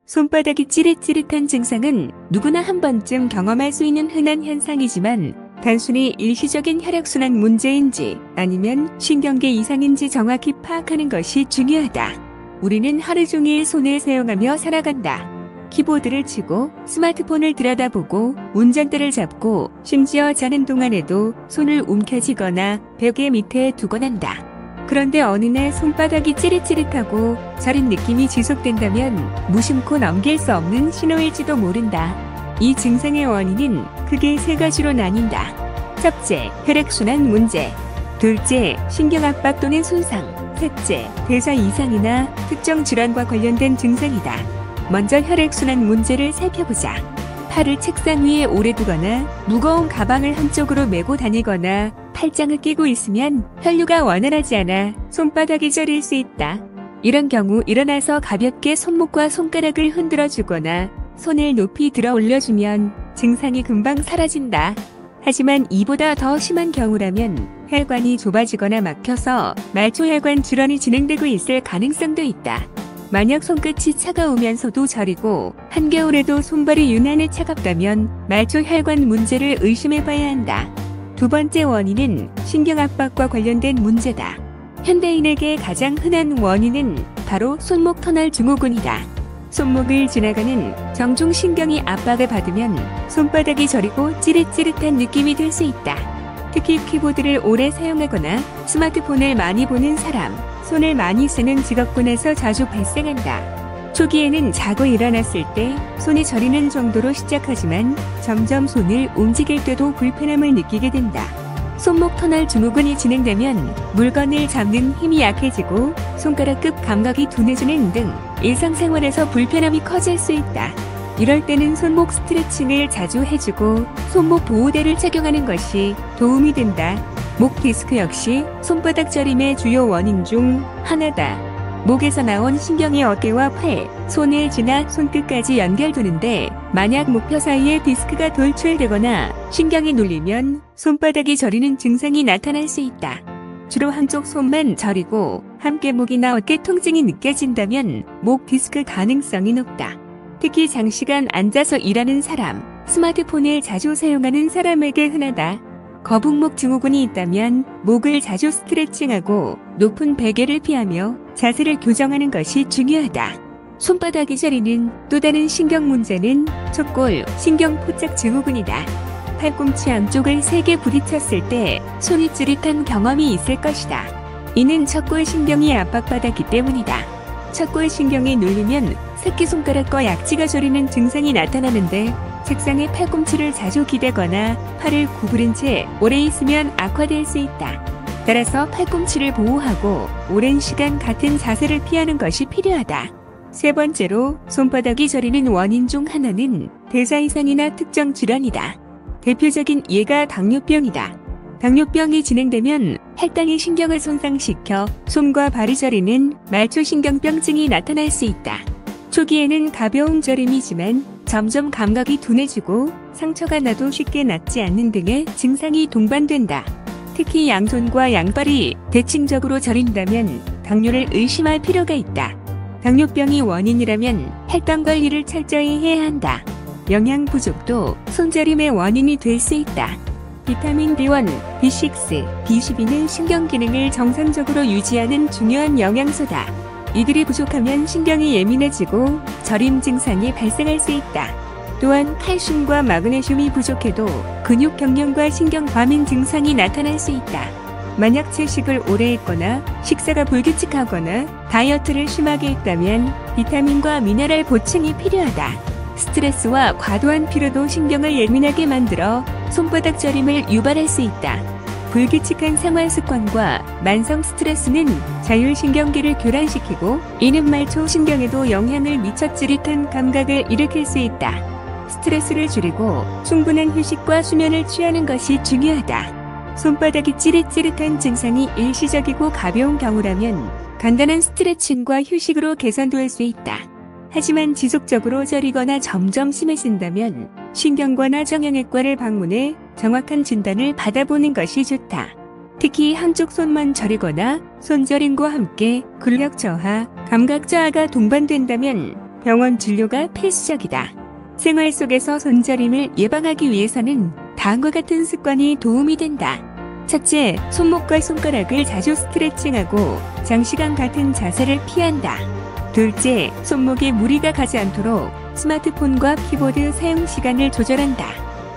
손바닥이 찌릿찌릿한 증상은 누구나 한 번쯤 경험할 수 있는 흔한 현상이지만 단순히 일시적인 혈액순환 문제인지 아니면 신경계 이상인지 정확히 파악하는 것이 중요하다. 우리는 하루 종일 손을 사용하며 살아간다. 키보드를 치고 스마트폰을 들여다보고 운전대를 잡고 심지어 자는 동안에도 손을 움켜쥐거나 베개 밑에 두곤 한다. 그런데 어느 날 손바닥이 찌릿찌릿하고 저린 느낌이 지속된다면 무심코 넘길 수 없는 신호일지도 모른다. 이 증상의 원인은 크게 세 가지로 나뉜다. 첫째, 혈액순환 문제. 둘째, 신경압박 또는 손상. 셋째, 대사 이상이나 특정 질환과 관련된 증상이다. 먼저 혈액순환 문제를 살펴보자. 팔을 책상 위에 오래 두거나 무거운 가방을 한쪽으로 메고 다니거나 팔짱을 끼고 있으면 혈류가 원활하지 않아 손바닥이 저릴 수 있다. 이런 경우 일어나서 가볍게 손목과 손가락을 흔들어 주거나 손을 높이 들어 올려주면 증상이 금방 사라진다. 하지만 이보다 더 심한 경우라면 혈관이 좁아지거나 막혀서 말초혈관 질환이 진행되고 있을 가능성도 있다. 만약 손끝이 차가우면서도 저리고 한겨울에도 손발이 유난히 차갑다면 말초혈관 문제를 의심해봐야 한다. 두 번째 원인은 신경압박과 관련된 문제다. 현대인에게 가장 흔한 원인은 바로 손목 터널 증후군이다. 손목을 지나가는 정중신경이 압박을 받으면 손바닥이 저리고 찌릿찌릿한 느낌이 들 수 있다. 특히 키보드를 오래 사용하거나 스마트폰을 많이 보는 사람, 손을 많이 쓰는 직업군에서 자주 발생한다. 초기에는 자고 일어났을 때 손이 저리는 정도로 시작하지만 점점 손을 움직일 때도 불편함을 느끼게 된다. 손목 터널 증후군이 진행되면 물건을 잡는 힘이 약해지고 손가락 끝 감각이 둔해지는 등 일상생활에서 불편함이 커질 수 있다. 이럴 때는 손목 스트레칭을 자주 해주고 손목 보호대를 착용하는 것이 도움이 된다. 목 디스크 역시 손바닥 저림의 주요 원인 중 하나다. 목에서 나온 신경이 어깨와 팔, 손을 지나 손끝까지 연결되는데 만약 목뼈 사이에 디스크가 돌출되거나 신경이 눌리면 손바닥이 저리는 증상이 나타날 수 있다. 주로 한쪽 손만 저리고 함께 목이나 어깨 통증이 느껴진다면 목 디스크 가능성이 높다. 특히 장시간 앉아서 일하는 사람, 스마트폰을 자주 사용하는 사람에게 흔하다. 거북목 증후군이 있다면 목을 자주 스트레칭하고 높은 베개를 피하며 자세를 교정하는 것이 중요하다. 손바닥이 저리는 또 다른 신경 문제는 척골 신경포착 증후군이다. 팔꿈치 안쪽을 세게 부딪혔을 때 손이 찌릿한 경험이 있을 것이다. 이는 척골 신경이 압박받았기 때문이다. 척골 신경이 눌리면 새끼손가락과 약지가 저리는 증상이 나타나는데 책상에 팔꿈치를 자주 기대거나 팔을 구부린 채 오래 있으면 악화될 수 있다. 따라서 팔꿈치를 보호하고 오랜 시간 같은 자세를 피하는 것이 필요하다. 세 번째로 손바닥이 저리는 원인 중 하나는 대사 이상이나 특정 질환이다. 대표적인 예가 당뇨병이다. 당뇨병이 진행되면 혈당이 신경을 손상시켜 손과 발이 저리는 말초신경병증이 나타날 수 있다. 초기에는 가벼운 저림이지만 점점 감각이 둔해지고 상처가 나도 쉽게 낫지 않는 등의 증상이 동반된다. 특히 양손과 양발이 대칭적으로 저린다면 당뇨를 의심할 필요가 있다. 당뇨병이 원인이라면 혈당 관리를 철저히 해야 한다. 영양 부족도 손저림의 원인이 될 수 있다. 비타민 B1, B6, B12는 신경 기능을 정상적으로 유지하는 중요한 영양소다. 이들이 부족하면 신경이 예민해지고 저림 증상이 발생할 수 있다. 또한 칼슘과 마그네슘이 부족해도 근육 경련과 신경 과민 증상이 나타날 수 있다. 만약 채식을 오래 했거나 식사가 불규칙하거나 다이어트를 심하게 했다면 비타민과 미네랄 보충이 필요하다. 스트레스와 과도한 피로도 신경을 예민하게 만들어 손바닥 저림을 유발할 수 있다. 불규칙한 생활 습관과 만성 스트레스는 자율신경계를 교란시키고 이는 말초 신경에도 영향을 미쳐 찌릿한 감각을 일으킬 수 있다. 스트레스를 줄이고 충분한 휴식과 수면을 취하는 것이 중요하다. 손바닥이 찌릿찌릿한 증상이 일시적이고 가벼운 경우라면 간단한 스트레칭과 휴식으로 개선될 수 있다. 하지만 지속적으로 저리거나 점점 심해진다면 신경과나 정형외과를 방문해 정확한 진단을 받아보는 것이 좋다. 특히 한쪽 손만 저리거나 손저림과 함께 근력 저하, 감각 저하가 동반된다면 병원 진료가 필수적이다. 생활 속에서 손저림을 예방하기 위해서는 다음과 같은 습관이 도움이 된다. 첫째, 손목과 손가락을 자주 스트레칭하고 장시간 같은 자세를 피한다. 둘째, 손목에 무리가 가지 않도록 스마트폰과 키보드 사용 시간을 조절한다.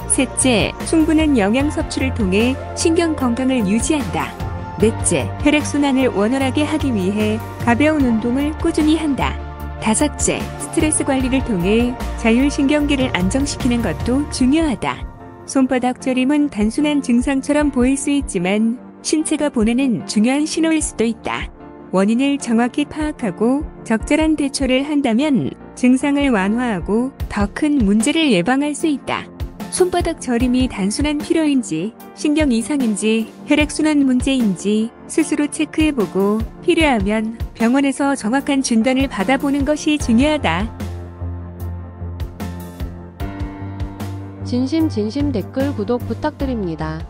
셋째, 충분한 영양 섭취를 통해 신경 건강을 유지한다. 넷째, 혈액순환을 원활하게 하기 위해 가벼운 운동을 꾸준히 한다. 다섯째, 스트레스 관리를 통해 자율신경계를 안정시키는 것도 중요하다. 손바닥 저림은 단순한 증상처럼 보일 수 있지만 신체가 보내는 중요한 신호일 수도 있다. 원인을 정확히 파악하고 적절한 대처를 한다면 증상을 완화하고 더 큰 문제를 예방할 수 있다. 손바닥 저림이 단순한 피로인지, 신경 이상인지, 혈액순환 문제인지 스스로 체크해보고 필요하면 병원에서 정확한 진단을 받아보는 것이 중요하다. 진심 댓글 구독 부탁드립니다.